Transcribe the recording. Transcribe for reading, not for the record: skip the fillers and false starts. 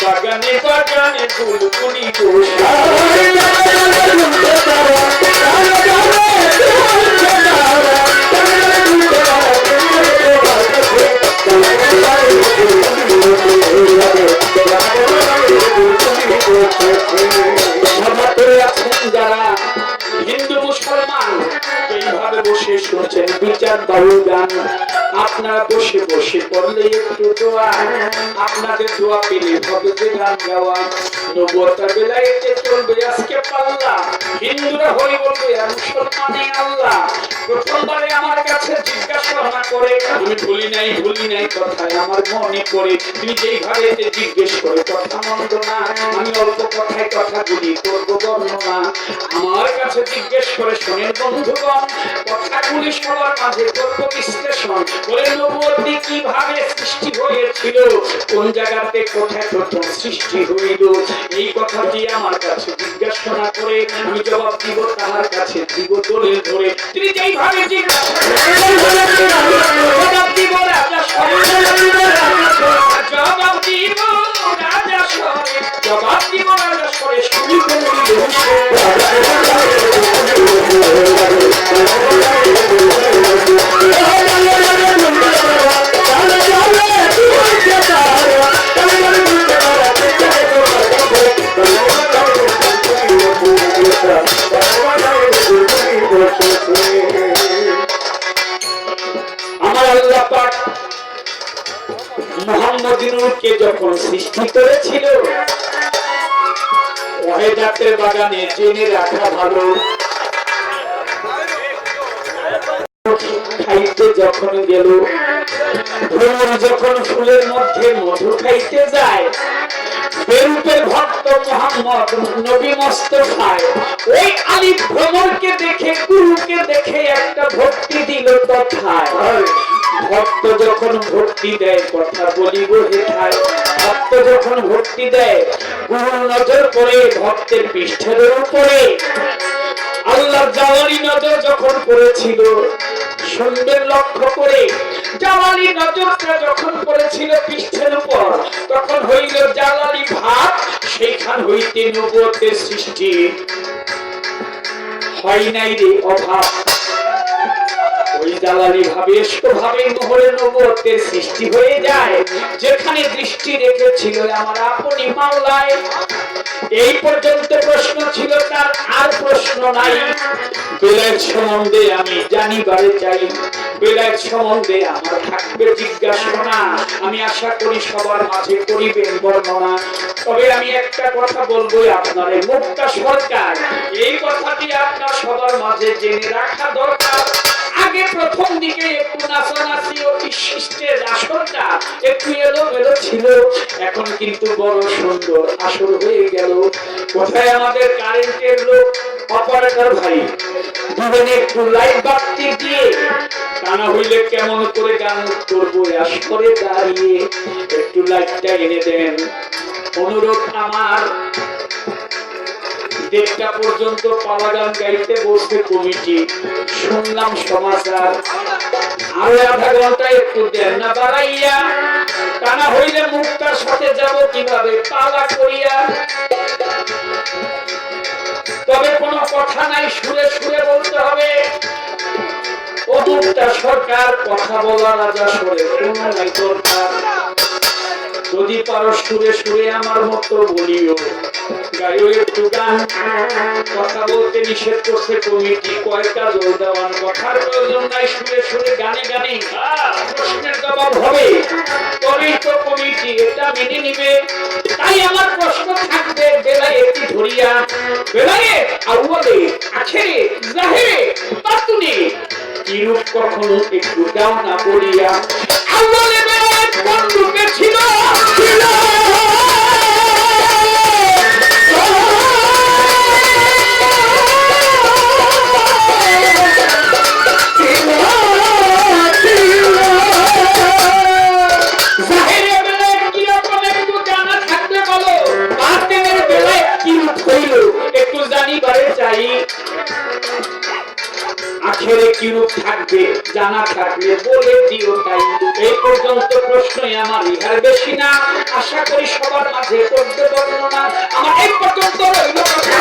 বাগানে বাগানে বুলবুলি বসে যারা হিন্দু মুসলমান এইভাবে বসে শুনছেন বিচার বাউল গান, আপনারা বসে বসে পড়লে একটু দোয়া, আপনাদের দোয়া পেলে হবে যে গান গাওয়া। নবুয়তের বেলায় এতে চলবে আজকে পাল্লা, হিন্দুরা হরি বলবে আর মুসলমানে আল্লাহ। প্রথমবারে আমার কাছে জিজ্ঞাসা করে, আমি ভুলি নাই কথায় আমার মনে পড়ে, তুমি যেইভাবে এতে জিজ্ঞেস করে কথা মন্দ না, আমি অল্প কথায় কথাগুলি করবো বর্ণনা। আমার কাছে জিজ্ঞেস করে শোনেন বন্ধুগণ, কথাগুলি সবার মাঝে করবো বিশ্লেষণ। বলে নবুয়ত কিভাবে সৃষ্টি হয়েছিল, কোন জায়গাতে কোথায় প্রথম সৃষ্টি হইল, এই কথাটি আমার কাছে জিজ্ঞাসা করে আমি জবাব দিব তাহার কাছে দিব দলিল ধরে। তিনি যেইভাবে জিজ্ঞাসা জবাব দিব রাজা জবাব দিব রাজা সরে, জবাব দিব রাজা সরে শুনি আমার আল্লাহ পাক মুহাম্মদকে যখন সৃষ্টি করেছিল, ওয়াহিদাতের বাগানে জেনে রাখা ভালো, খাইতে যখন গেল, ভ্রমর যখন ফুলের মধ্যে মধু খাইতে যায়, বেরুপের ভক্ত মুহাম্মদ নবী মোস্তফায় ওই আলিফ ভ্রমরকে দেখে গুরুকে দেখে একটা ভক্তি দিল কথায়। ভক্ত যখন ভক্তি দেয় কথা বলিব হেথায়, ভক্ত যখন ভক্তি দেয় গুরু নজর করে ভক্তের পৃষ্ঠের উপরে। আল্লাহর জালালি নজর যখন পড়েছিল সুন্দর লক্ষ্য করে, জালালি নজরটা যখন পড়েছিল পৃষ্ঠের উপর, তখন হইল জালালি ভাব, সেইখান হইতে নবুয়তের সৃষ্টি হয় নাই রে অভাব। ওই জালালি ভাবে স্বভাবে মোহরে নবুয়তের সৃষ্টি হয়ে যায়, যেখানে দৃষ্টি রেখেছিল আমার আপনি মাওলায়। এই পর্যন্ত প্রশ্ন ছিল তার, আর প্রশ্ন নাই। বেলায়েত সম্বন্ধে আমি জানিবারে চাই, বেলায়েত সম্বন্ধে আমার থাকবে জিজ্ঞাসা, আমি আশা করি সবার মাঝে করিবেন বর্ণনা। তবে আমি একটা কথা বলবো আপনার মুক্তা সরকার, এই কথাটি আপনার সবার মাঝে জেনে রাখা দরকার। আগে প্রথম দিকে একটু নাচানাচি ও সৃষ্টির আসরটা একটু এলোমেলো ছিল, এখন কিন্তু বড় সুন্দর আসর হয়ে গেল। কোথায় আমাদের কারেন্টের লোক অপারেটর ভাই, দিবেন একটু লাইট বাতি দিয়ে, তা না হইলে কেমন করে গান করবো আসরে দাঁড়িয়ে, একটু লাইটটা এনে দেন। অনুরোধ আমার, 1:30 পর্যন্ত পাওয়া গান গাইতে বসে কমিটি, শুনলাম সমাচার, আরো আধা ঘন্টা একটু দেন না বাড়াইয়া, তা না হইলে মুক্তার সাথে যাব কিভাবে পালা করিয়া। তবে কোনো কথা নাই, সুরে সুরে বলতে হবে। ও মুক্তা সরকার কথা বলা রাজা সরে কোনো নাই দরকার। যদি পারো সুরে সুরে আমার মতো বলিও, গাইও একটু গান। কথা বলতে নিষেধ করছে কমিটি, কয়টা জোর দেওয়ান, কথার প্রয়োজন নাই, সুরে সুরে গানে গানে প্রশ্নের জবাব হবে, তবেই তো কমিটি এটা মেনে নিবে। তাই আমার প্রশ্ন থাকবে বেলায়েত ধরিয়া, বেলায়েত আউয়ালে আখেরে জাহেরে বাতুনে কিরূপ কখনো একটু দাও না বলিয়া। আউয়ালে বেলায়েত কোন রূপে ছিল, আখেরে কি সুযোগ থাকবে, জানা থাকলে বলে দিও তাই। এই পর্যন্ত প্রশ্নই আমার ইহার বেশি না, আশা করি সবার মাঝে করতে বর্ণনা। আমার এই পর্যন্ত রইল কথা।